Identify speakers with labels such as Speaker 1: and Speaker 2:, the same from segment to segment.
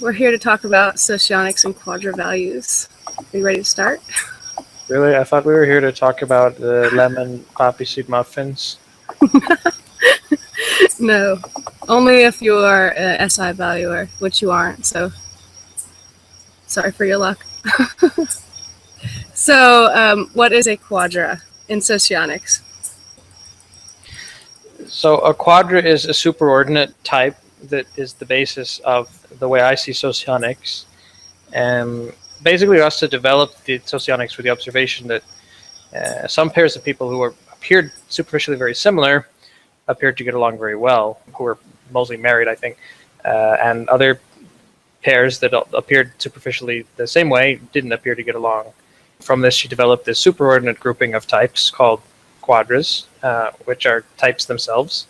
Speaker 1: We're here to talk about socionics and quadra values. Are you ready to start?
Speaker 2: Really? I thought we were here to talk about the lemon poppy seed muffins.
Speaker 1: No, only if you are a SI valuer, which you aren't, so sorry for your luck. So, what is a quadra in socionics?
Speaker 2: So a quadra is a superordinate type that is the basis of the way I see socionics. And basically us to develop the socionics with the observation that some pairs of people who appeared superficially very similar appeared to get along very well, who were mostly married, I think, and other pairs that appeared superficially the same way didn't appear to get along. From this, she developed this superordinate grouping of types called quadras, which are types themselves,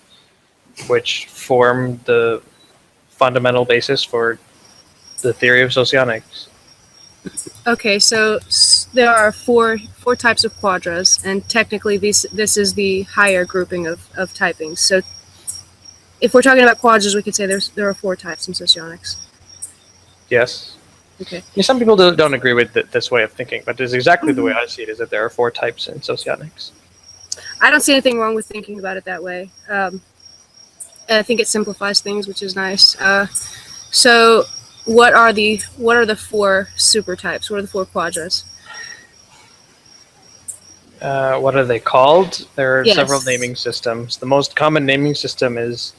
Speaker 2: which form the fundamental basis for the theory of socionics.
Speaker 1: Okay, so there are four types of quadras, and technically this is the higher grouping of typings. So if we're talking about quadras, we could say there are four types in socionics.
Speaker 2: Yes.
Speaker 1: Okay.
Speaker 2: I mean, some people don't agree with this way of thinking, but it's exactly the way I see it, is that there are four types in socionics.
Speaker 1: I don't see anything wrong with thinking about it that way. I think it simplifies things, which is nice. So what are the four super types? What are the four quadras?
Speaker 2: What are they called? There are
Speaker 1: Yes.
Speaker 2: several naming systems. The most common naming system is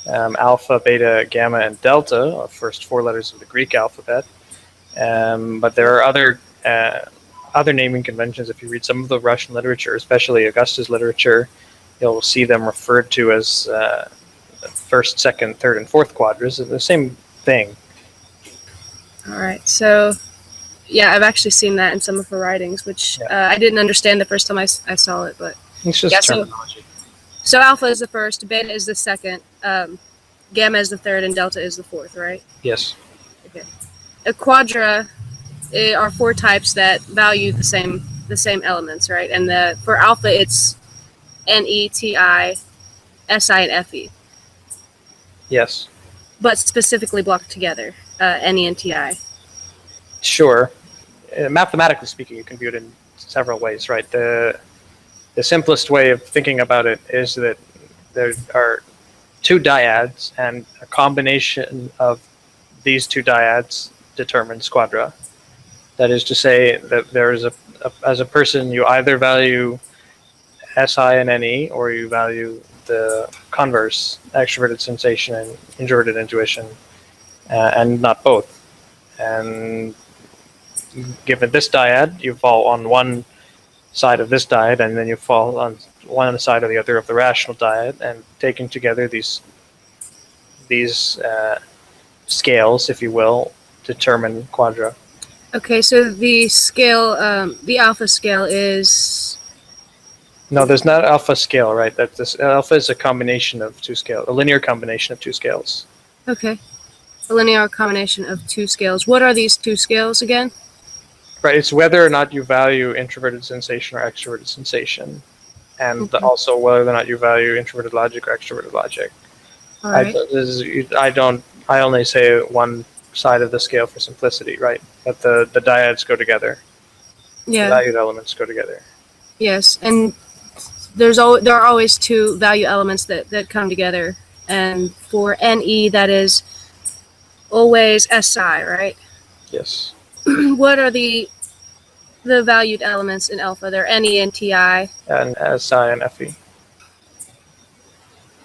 Speaker 2: alpha, beta, gamma, and delta, the first four letters of the Greek alphabet. But there are other naming conventions. If you read some of the Russian literature, especially Augusta's literature, you'll see them referred to as first, second, third, and fourth quadras. It's the same thing.
Speaker 1: All right. So, yeah, I've actually seen that in some of her writings, which I didn't understand the first time I saw it. But
Speaker 2: It's just terminology.
Speaker 1: So alpha is the first, beta is the second, gamma is the third, and delta is the fourth, right?
Speaker 2: Yes.
Speaker 1: Okay. A quadra are four types that value the same elements, right? And for alpha, it's Ne, Ti, Si, and Fe.
Speaker 2: Yes.
Speaker 1: But specifically blocked together, Ne and Ti.
Speaker 2: Sure. Mathematically speaking, you can view it in several ways, right? The simplest way of thinking about it is that there are two dyads, and a combination of these two dyads determines quadra. That is to say that there is as a person, you either value Si and Ne, or you value the converse, extroverted sensation and introverted intuition, and not both. And given this dyad, you fall on one side of this dyad, and then you fall on one side or the other of the rational dyad, and taking together these scales, if you will, determine quadra.
Speaker 1: Okay, so the scale, the alpha scale is...
Speaker 2: No, there's not alpha scale, right? Alpha is a combination of two scales, a linear combination of two scales.
Speaker 1: Okay. A linear combination of two scales. What are these two scales again?
Speaker 2: Right, it's whether or not you value introverted sensation or extroverted sensation, and also whether or not you value introverted logic or extroverted logic.
Speaker 1: All right.
Speaker 2: I only say one side of the scale for simplicity, right? But the dyads go together.
Speaker 1: Yeah.
Speaker 2: The valued elements go together.
Speaker 1: Yes, and there are always two value elements that come together, and for Ne, that is always Si, right?
Speaker 2: Yes.
Speaker 1: What are the valued elements in alpha? They're Ne and Ti.
Speaker 2: And Si and Fe.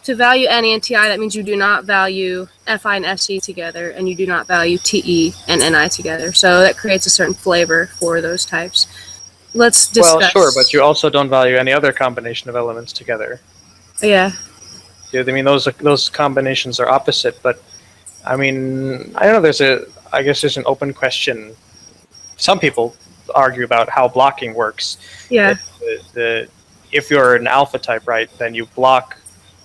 Speaker 1: To value Ne and Ti, that means you do not value Fi and Se together, and you do not value Te and Ni together. So that creates a certain flavor for those types. Let's discuss.
Speaker 2: Well, sure, but you also don't value any other combination of elements together.
Speaker 1: Yeah.
Speaker 2: I mean, those combinations are opposite, but I mean, I don't know. I guess there's an open question. Some people argue about how blocking works.
Speaker 1: Yeah.
Speaker 2: If you're an alpha type, right, then you block.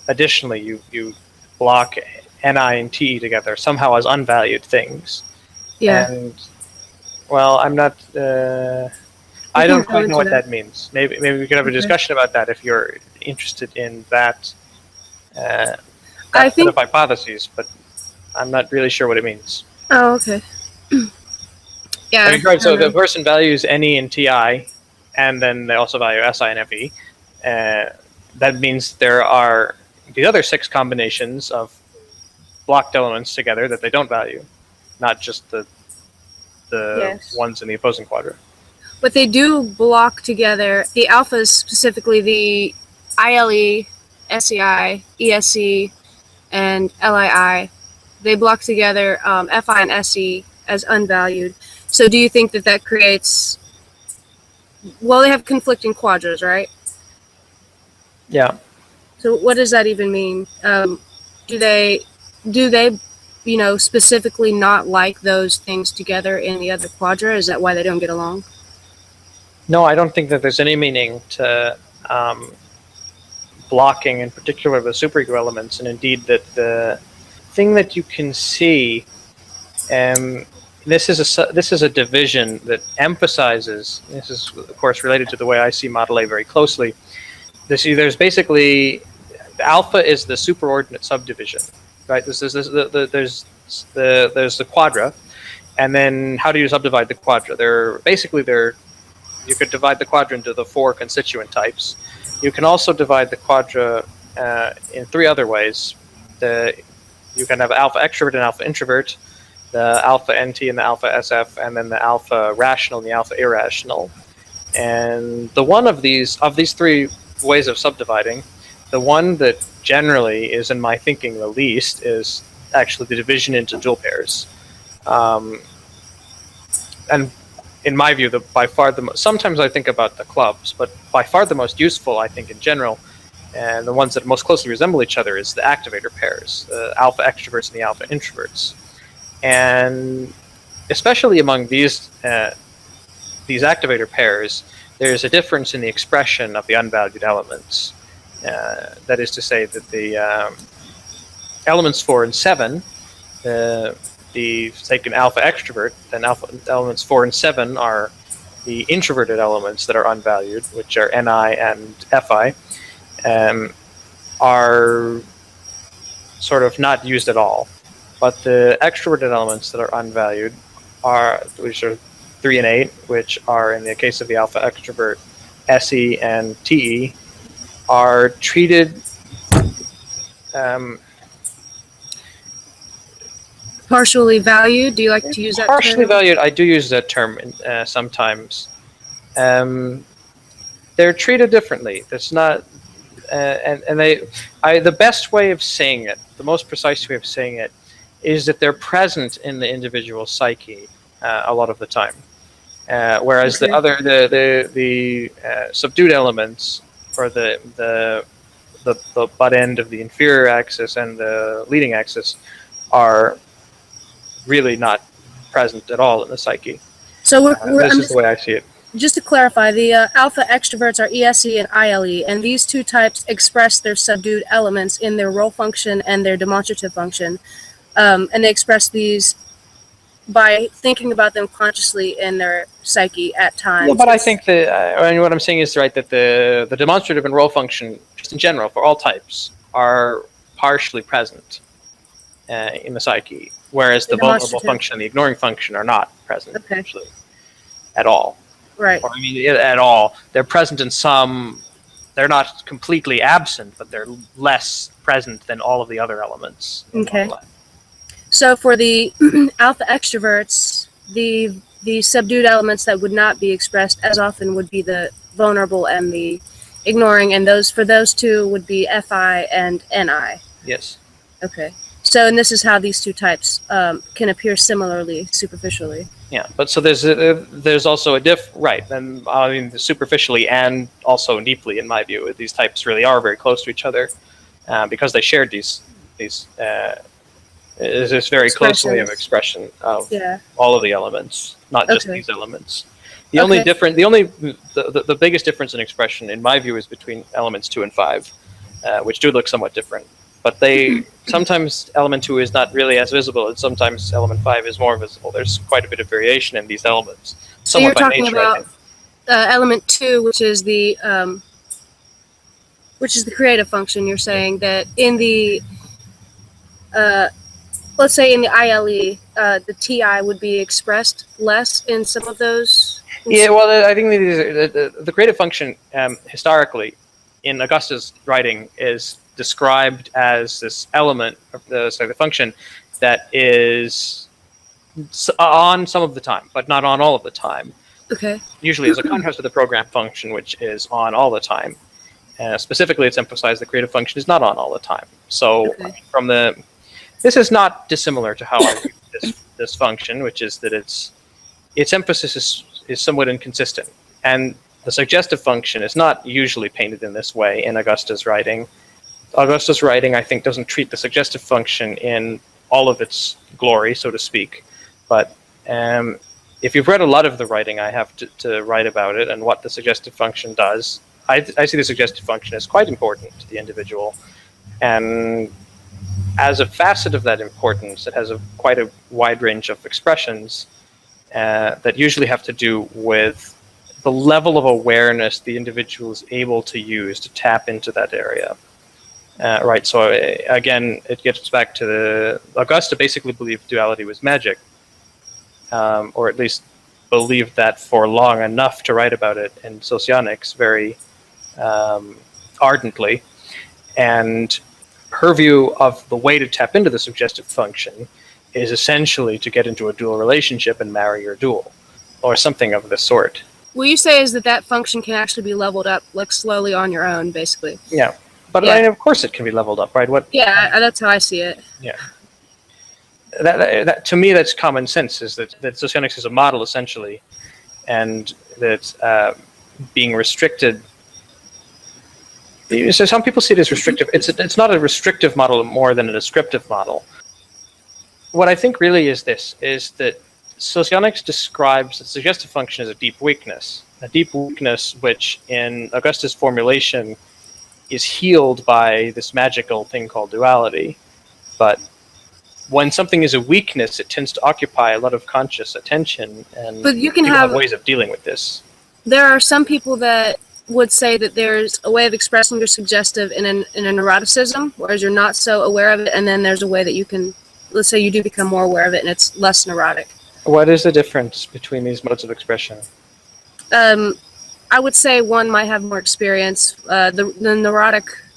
Speaker 2: Additionally, you block Ni and Te together somehow as unvalued things.
Speaker 1: Yeah.
Speaker 2: And well, I'm not. I don't quite know what that means. Maybe we could have a discussion about that if you're interested in that. I think of hypotheses, but I'm not really sure what it means.
Speaker 1: Oh, okay.
Speaker 2: I
Speaker 1: Yeah,
Speaker 2: mean, right.
Speaker 1: I don't
Speaker 2: So if a
Speaker 1: know.
Speaker 2: person values NE and TI, and then they also value SI and FE, that means there are the other 6 combinations of blocked elements together that they don't value, not just the
Speaker 1: Yes.
Speaker 2: ones in the opposing quadra.
Speaker 1: But they do block together the alphas, specifically the ILE, SEI, ESC, and LII. They block together FI and SE as unvalued. So do you think that that creates? Well, they have conflicting quadras, right?
Speaker 2: Yeah.
Speaker 1: So what does that even mean? Do they specifically not like those things together in the other quadra? Is that why they don't get along?
Speaker 2: No, I don't think that there's any meaning to blocking, in particular the superego elements, and indeed that the thing that you can see, this is a division that emphasizes. This is, of course, related to the way I see Model A very closely. There's basically alpha is the superordinate subdivision, right? There's the quadra, and then how do you subdivide the quadra? You could divide the quadra into the 4 constituent types. You can also divide the quadra in 3 other ways. You can have alpha extrovert and alpha introvert, the alpha NT and the alpha SF, and then the alpha rational and the alpha irrational. And the one of these 3 ways of subdividing, the one that generally is in my thinking the least is actually the division into dual pairs. And in my view, by far the most, sometimes I think about the clubs, but by far the most useful, I think, in general, and the ones that most closely resemble each other is the activator pairs, the alpha extroverts and the alpha introverts. And especially among these activator pairs, there's a difference in the expression of the unvalued elements. That is to say that the elements 4 and 7, take an alpha extrovert, then elements 4 and 7 are the introverted elements that are unvalued, which are Ni and Fi, are sort of not used at all. But the extroverted elements that are unvalued which are 3 and 8, which are, in the case of the alpha extrovert, Se and Te, are treated
Speaker 1: Partially valued. Do you like to use that
Speaker 2: partially
Speaker 1: term?
Speaker 2: valued. I do use that term sometimes. They're treated differently. That's not, the best way of saying it, the most precise way of saying it, is that they're present in the individual psyche a lot of the time. Whereas
Speaker 1: Okay.
Speaker 2: the subdued elements, or the butt end of the inferior axis and the leading axis, are really not present at all in the psyche.
Speaker 1: So
Speaker 2: This is the way I see it.
Speaker 1: just to clarify, the alpha extroverts are ESE and ILE, and these 2 types express their subdued elements in their role function and their demonstrative function, and they express these by thinking about them consciously in their psyche at times.
Speaker 2: Yeah, but I think that what I'm saying is right that the demonstrative and role function, just in general for all types, are partially present in the psyche, whereas the vulnerable function and the ignoring function are not present actually at all.
Speaker 1: Right.
Speaker 2: Or, I mean, at all. They're present in some. They're not completely absent, but they're less present than all of the other elements.
Speaker 1: Okay. So for the alpha extroverts, the subdued elements that would not be expressed as often would be the vulnerable and the ignoring, and for those 2 would be Fi and Ni.
Speaker 2: Yes.
Speaker 1: Okay. So, and this is how these 2 types can appear similarly superficially.
Speaker 2: Yeah, but so there's also a right, and I mean superficially and also deeply, in my view, these types really are very close to each other because they shared these this very close way of expression of all of the elements, not just these elements. The biggest difference in expression, in my view, is between elements 2 and 5, which do look somewhat different. But sometimes element 2 is not really as visible, and sometimes element 5 is more visible. There's quite a bit of variation in these elements.
Speaker 1: So you're talking about element 2, which is the creative function. You're saying that in the let's say in the ILE, the TI would be expressed less in some of those.
Speaker 2: Yeah, well, I think the creative function historically in Augusta's writing is described as this element of the function that is on some of the time, but not on all of the time.
Speaker 1: Okay.
Speaker 2: Usually as a contrast to the program function, which is on all the time. Specifically, it's emphasized the creative function is not on all the time. So
Speaker 1: Okay.
Speaker 2: this is not dissimilar to how I view this function, which is that its emphasis is somewhat inconsistent. And the suggestive function is not usually painted in this way in Augusta's writing. Augusta's writing, I think, doesn't treat the suggestive function in all of its glory, so to speak. But if you've read a lot of the writing I have to write about it and what the suggestive function does, I see the suggestive function as quite important to the individual. And as a facet of that importance, it has quite a wide range of expressions that usually have to do with the level of awareness the individual is able to use to tap into that area. Right, so again, it gets back to Augusta basically believed duality was magic, or at least believed that for long enough to write about it in Socionics very ardently. And her view of the way to tap into the suggestive function is essentially to get into a dual relationship and marry your dual, or something of the sort.
Speaker 1: What you say is that function can actually be leveled up, like slowly on your own, basically.
Speaker 2: Yeah, but
Speaker 1: Yeah.
Speaker 2: I mean, of course it can be leveled up, right?
Speaker 1: Yeah, that's how I see it.
Speaker 2: Yeah. That to me, that's common sense. Is that Socionics is a model essentially, and that being restricted. So some people see it as restrictive. It's not a restrictive model more than a descriptive model. What I think really is this: is that Socionics describes the suggestive function as a deep weakness which, in Augusta's formulation, is healed by this magical thing called duality. But when something is a weakness, it tends to occupy a lot of conscious attention, and
Speaker 1: But you can
Speaker 2: people
Speaker 1: have
Speaker 2: ways of dealing with this.
Speaker 1: There are some people that would say that there's a way of expressing your suggestive in a neuroticism, whereas you're not so aware of it, and then there's a way that you can, let's say you do become more aware of it and it's less neurotic.
Speaker 2: What is the difference between these modes of expression?
Speaker 1: I would say one might have more experience. The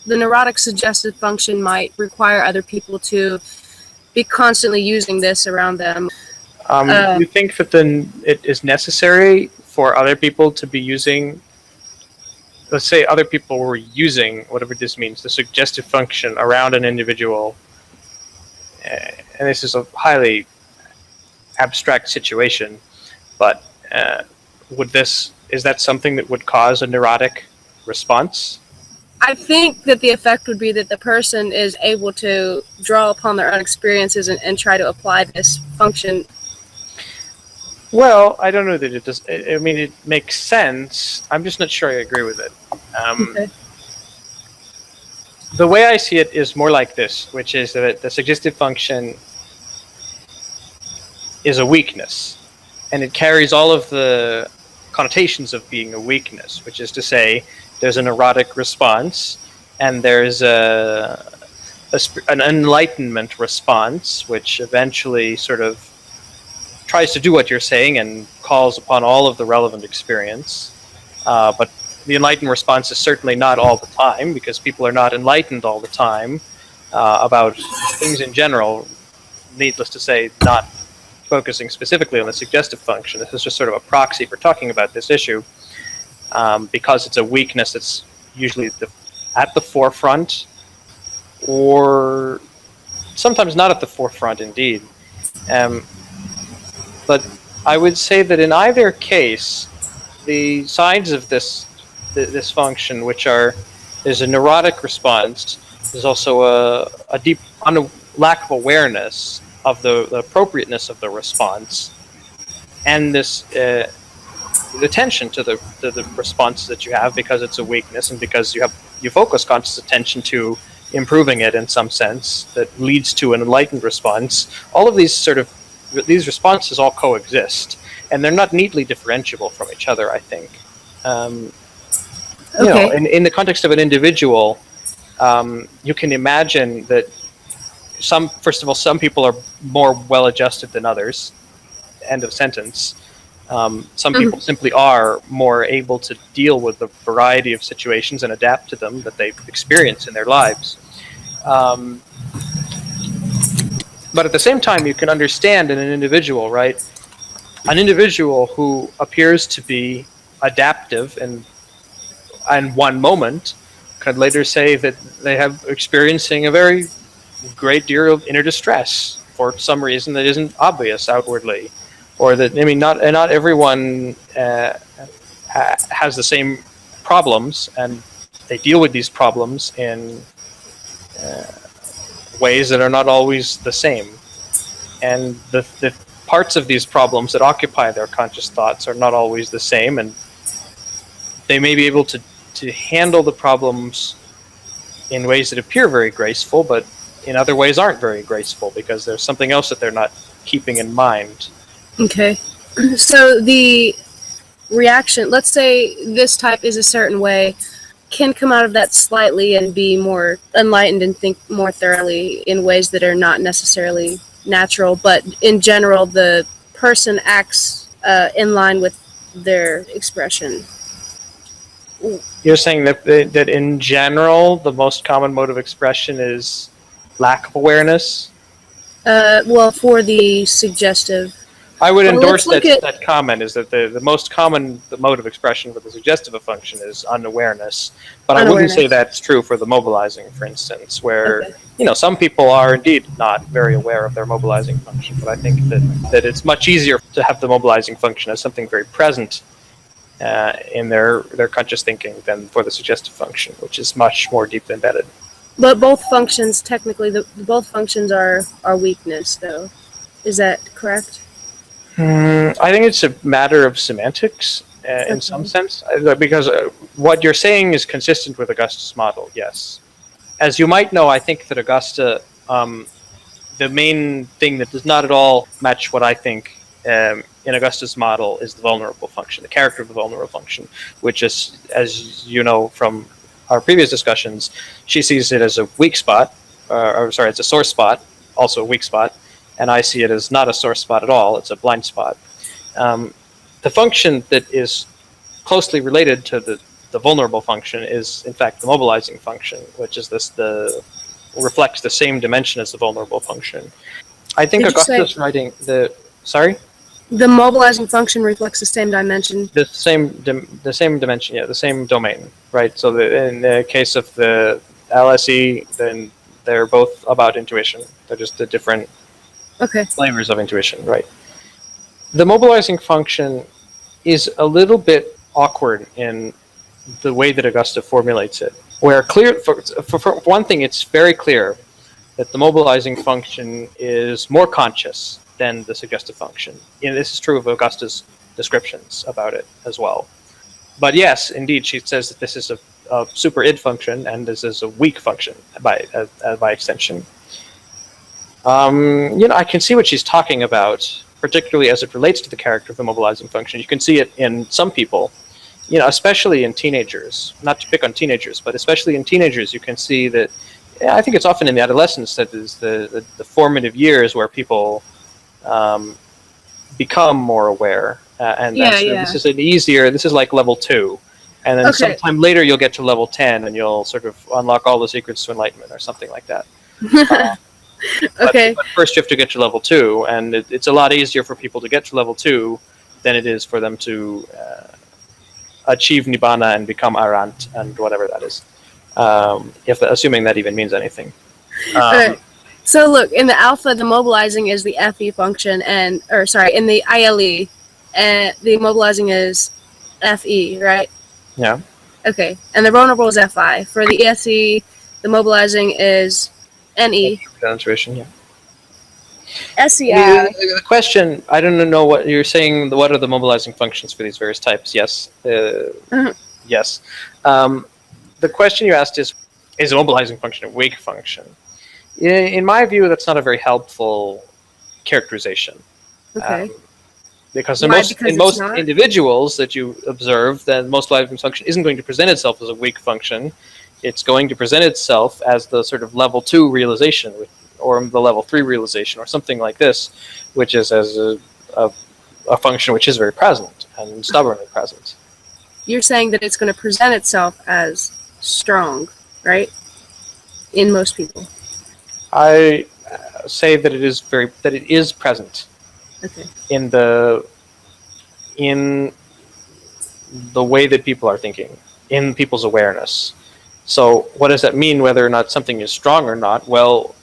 Speaker 1: neurotic suggestive function might require other people to be constantly using this around them.
Speaker 2: Do you think that then it is necessary for other people to be using, let's say other people were using, whatever this means, the suggestive function around an individual, and this is a highly abstract situation, but is that something that would cause a neurotic response?
Speaker 1: I think that the effect would be that the person is able to draw upon their own experiences and try to apply this function.
Speaker 2: Well, I don't know that it does. I mean, it makes sense. I'm just not sure I agree with it.
Speaker 1: Okay.
Speaker 2: The way I see it is more like this, which is that the suggestive function is a weakness, and it carries all of the connotations of being a weakness, which is to say there's a neurotic response, and there's an enlightenment response, which eventually sort of tries to do what you're saying and calls upon all of the relevant experience. But the enlightened response is certainly not all the time, because people are not enlightened all the time about things in general. Needless to say, not focusing specifically on the suggestive function. This is just sort of a proxy for talking about this issue, because it's a weakness that's usually at the forefront, or sometimes not at the forefront indeed. But I would say that in either case, the sides of this function, which are, there's a neurotic response, there's also a deep lack of awareness of the appropriateness of the response, and this attention to the response that you have, because it's a weakness and because you focus conscious attention to improving it in some sense that leads to an enlightened response. All of these responses all coexist, and they're not neatly differentiable from each other, I think. You know, in the context of an individual, you can imagine that first of all, some people are more well-adjusted than others. End of sentence. Some people simply are more able to deal with the variety of situations and adapt to them that they experience in their lives. But at the same time, you can understand in an individual, right? An individual who appears to be adaptive in one moment could later say that they have experiencing a very great deal of inner distress for some reason that isn't obvious outwardly, or that, I mean, not everyone has the same problems, and they deal with these problems in ways that are not always the same, and the parts of these problems that occupy their conscious thoughts are not always the same, and they may be able to handle the problems in ways that appear very graceful, but in other ways aren't very graceful because there's something else that they're not keeping in mind.
Speaker 1: Okay. So the reaction, let's say this type is a certain way, can come out of that slightly and be more enlightened and think more thoroughly in ways that are not necessarily natural, but in general the person acts in line with their expression.
Speaker 2: You're saying that in general the most common mode of expression is lack of awareness?
Speaker 1: Well, for the suggestive,
Speaker 2: I would endorse that comment, is that the most common mode of expression for the suggestive function is unawareness. But I wouldn't say that's true for the mobilizing, for instance, where some people are indeed not very aware of their mobilizing function. But I think that it's much easier to have the mobilizing function as something very present in their conscious thinking than for the suggestive function, which is much more deeply embedded.
Speaker 1: But both functions, technically, both functions are weakness, though. Is that correct?
Speaker 2: I think it's a matter of semantics in some sense, because what you're saying is consistent with Augusta's model, yes. As you might know, I think that Augusta, the main thing that does not at all match what I think in Augusta's model is the vulnerable function, the character of the vulnerable function, which is, as you know from our previous discussions, she sees it as a weak spot, it's a source spot, also a weak spot, and I see it as not a source spot at all, it's a blind spot. The function that is closely related to the vulnerable function is, in fact, the mobilizing function, which is reflects the same dimension as the vulnerable function. I think Augusta's writing sorry?
Speaker 1: The mobilizing function reflects the same dimension.
Speaker 2: The same dimension, yeah, the same domain, right? So in the case of the LSE, then they're both about intuition. They're just the different flavors of intuition, right? The mobilizing function is a little bit awkward in the way that Augusta formulates it. Where for one thing, it's very clear that the mobilizing function is more conscious than the suggestive function. And this is true of Augusta's descriptions about it as well. But yes, indeed, she says that this is a super id function, and this is a weak function by extension. I can see what she's talking about, particularly as it relates to the character of the mobilizing function. You can see it in some people, especially in teenagers. Not to pick on teenagers, but especially in teenagers, you can see that. I think it's often in the adolescence that is the formative years where people become more aware, this is this is like level 2, and then sometime later you'll get to level 10 and you'll sort of unlock all the secrets to enlightenment or something like that. But first you have to get to level 2, and it's a lot easier for people to get to level 2 than it is for them to achieve Nibbana and become Arant and whatever that is, assuming that even means anything.
Speaker 1: So look, in the alpha, the mobilizing is the FE function, in the ILE, the mobilizing is FE, right?
Speaker 2: Yeah.
Speaker 1: Okay, and the vulnerable is FI. For the ESE, the mobilizing is NE.
Speaker 2: Intuition, yeah.
Speaker 1: SEI.
Speaker 2: The question, I don't know what you're saying. What are the mobilizing functions for these various types? Yes. Yes. The question you asked is a mobilizing function a weak function? In my view, that's not a very helpful characterization.
Speaker 1: Okay.
Speaker 2: Because in most individuals that you observe, the most mobilizing function isn't going to present itself as a weak function. It's going to present itself as the sort of level 2 realization, or the level 3 realization, or something like this, which is as a function which is very present and stubbornly present.
Speaker 1: You're saying that it's going to present itself as strong, right? In most people.
Speaker 2: I say that it is present.
Speaker 1: Okay.
Speaker 2: In the way that people are thinking, in people's awareness. So what does that mean, whether or not something is strong or not? Well,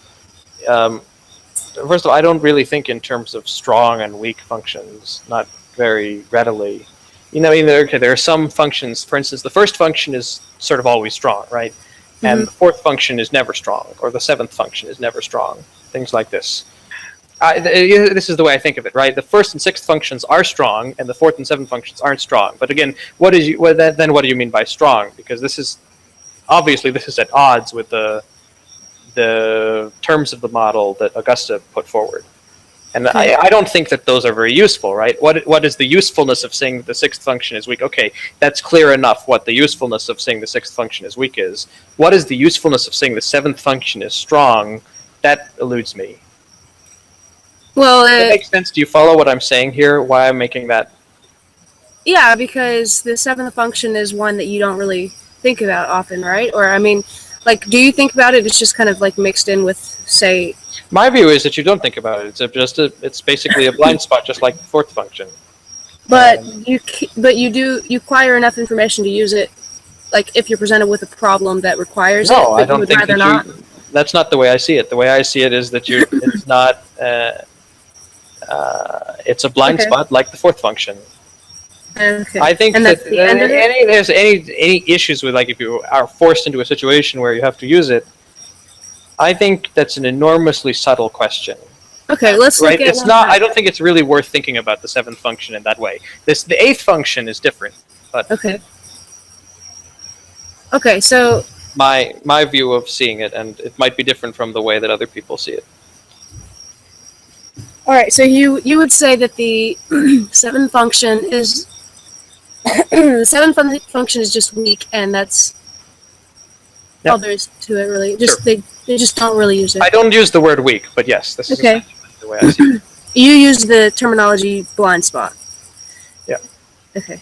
Speaker 2: first of all, I don't really think in terms of strong and weak functions, not very readily. There are some functions, for instance, the first function is sort of always strong, right? Mm-hmm. And the fourth function is never strong, or the seventh function is never strong, things like this. This is the way I think of it, right? The first and sixth functions are strong, and the fourth and seventh functions aren't strong. But again, what do you mean by strong? Because this is at odds with the terms of the model that Augusta put forward. And okay. I don't think that those are very useful, right? What is the usefulness of saying that the sixth function is weak? Okay, that's clear enough what the usefulness of saying the sixth function is weak is. What is the usefulness of saying the seventh function is strong? That eludes me.
Speaker 1: Well,
Speaker 2: does that make sense? Do you follow what I'm saying here? Why I'm making that?
Speaker 1: Yeah, because the seventh function is one that you don't really think about often, right? Or, I mean, like, do you think about it? It's just kind of like mixed in with, say...
Speaker 2: My view is that you don't think about it. It's basically a blind spot, just like the fourth function.
Speaker 1: But you acquire enough information to use it, like if you're presented with a problem that requires it.
Speaker 2: No, I don't think that's not the way I see it. The way I see it is that it's not. It's a blind spot like the fourth function.
Speaker 1: Okay.
Speaker 2: I think that there's any issues with, like, if you are forced into a situation where you have to use it, I think that's an enormously subtle question.
Speaker 1: Okay, let's look at
Speaker 2: it's not. I don't think it's really worth thinking about the seventh function in that way. The eighth function is different, but
Speaker 1: okay. Okay, so
Speaker 2: my view of seeing it, and it might be different from the way that other people see it.
Speaker 1: All right, so you would say that the seventh function is the seventh function is just weak, and that's all there is to it, really. Just sure. They just don't really use it.
Speaker 2: I don't use the word weak, but yes, this is the way I see it.
Speaker 1: You use the terminology blind spot.
Speaker 2: Yeah.
Speaker 1: Okay.